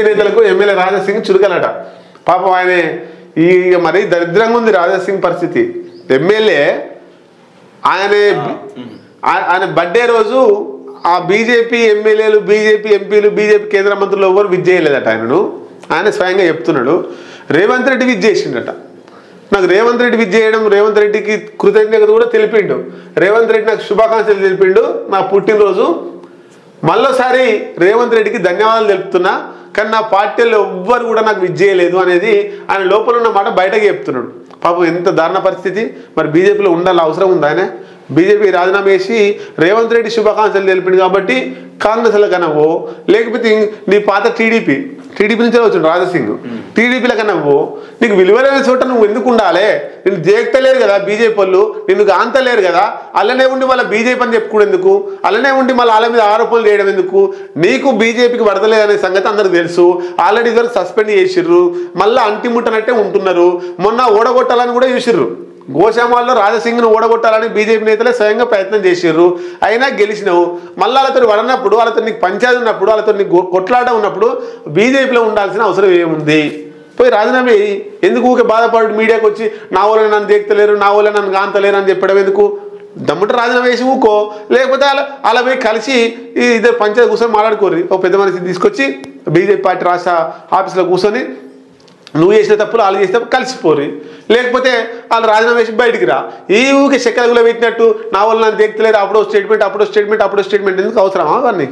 BJP నేతలకు MLA Raja Singh చురుకలట. పాపం ఆయన ఈ మరి దరిద్రంగా ఉంది రాజాసింగ్ పరిస్థితి. ఎమ్మెల్యే ఆయన బర్త్డే రోజు ఆ బీజేపీ ఎమ్మెల్యేలు, బీజేపీ ఎంపీలు, బీజేపీ కేంద్ర మంత్రులు ఎవరు విజ్ చేయలేదట. ఆయన స్వయంగా చెప్తున్నాడు. రేవంత్ రెడ్డి విజ్ చేసిండట. నాకు రేవంత్ రెడ్డి విజ్ చేయడం, రేవంత్ రెడ్డికి కృతజ్ఞత కూడా తెలిపిండు. రేవంత్ రెడ్డి నాకు శుభాకాంక్షలు తెలిపిండు నా పుట్టినరోజు. మళ్ళీసారి రేవంత్ రెడ్డికి ధన్యవాదాలు తెలుపుతున్నా, కానీ నా పార్టీలో ఎవ్వరు కూడా నాకు విజ్ చేయలేదు అనేది ఆయన లోపల ఉన్న మాట బయటకు చెప్తున్నాడు. పాపం ఎంత దారుణ పరిస్థితి. మరి బీజేపీలో ఉండాలి, అవసరం ఉందా? ఆయన బీజేపీ రాజీనామా చేసి రేవంత్ రెడ్డి శుభాకాంక్షలు తెలిపిండు కాబట్టి కాంగ్రెస్లో కనవో, లేకపోతే నీ పాత టీడీపీ నుంచే వచ్చిండు రాజాసింగ్, టీడీపీలో కనవో, నీకు విలువైన చోట నువ్వు ఎందుకు ఉండాలి? నిన్ను దేక్తలేరు కదా బీజేపీ వాళ్ళు, నిన్ను కాంతలేరు కదా. అలానే ఉండి వాళ్ళ బీజేపీ అని చెప్పుకునేందుకు, అలానే ఉండి మళ్ళీ వాళ్ళ మీద ఆరోపణలు చేయడం ఎందుకు? నీకు బీజేపీకి వరదలేదనే సంగతి అందరికి తెలుసు. ఆల్రెడీ ఇద్దరు సస్పెండ్ చేసిర్రు, మళ్ళీ అంటిముట్టనట్టే ఉంటున్నారు. మొన్న ఓడగొట్టాలని కూడా చూసిర్రు. గోశామాల్లో రాజాసింగ్ను ఓడగొట్టాలని బీజేపీ నేతలే స్వయంగా ప్రయత్నం చేసిర్రు. అయినా గెలిచినావు. మళ్ళీ వాళ్ళతో వడనప్పుడు, వాళ్ళతో నీకు పంచాయతీ ఉన్నప్పుడు, వాళ్ళతో నీకు కొట్లాట ఉన్నప్పుడు బీజేపీలో ఉండాల్సిన అవసరం ఏముంది? పోయి రాజీనామా ఎందుకు? ఊకే బాధపడు మీడియాకి వచ్చి నా వాళ్ళని నన్ను దేక్తలేరు, నా వాళ్ళని నన్ను కాంతలేరు అని చెప్పడం ఎందుకు? దమ్ముంటే రాజీనామా వేసి ఊకో, లేకపోతే అలా పోయి కలిసి ఇద్దరు పంచాయతీ కూర్చొని మాట్లాడుకోర్రి. ఒక పెద్ద మనిషిని తీసుకొచ్చి బీజేపీ పార్టీ రాష్ట్ర ఆఫీస్లో కూర్చొని నువ్వు చేసిన తప్పులు వాళ్ళు చేసిన తప్పు కలిసిపోరు. లేకపోతే వాళ్ళు రాజీనామా వేసి బయటికి రా. ఈ ఊకే చెక్కలుగులో పెట్టినట్టు నా వాళ్ళు నన్ను దేక్తలేరు, అప్పుడో స్టేట్మెంట్ ఎందుకు అవసరమా అవన్నీ?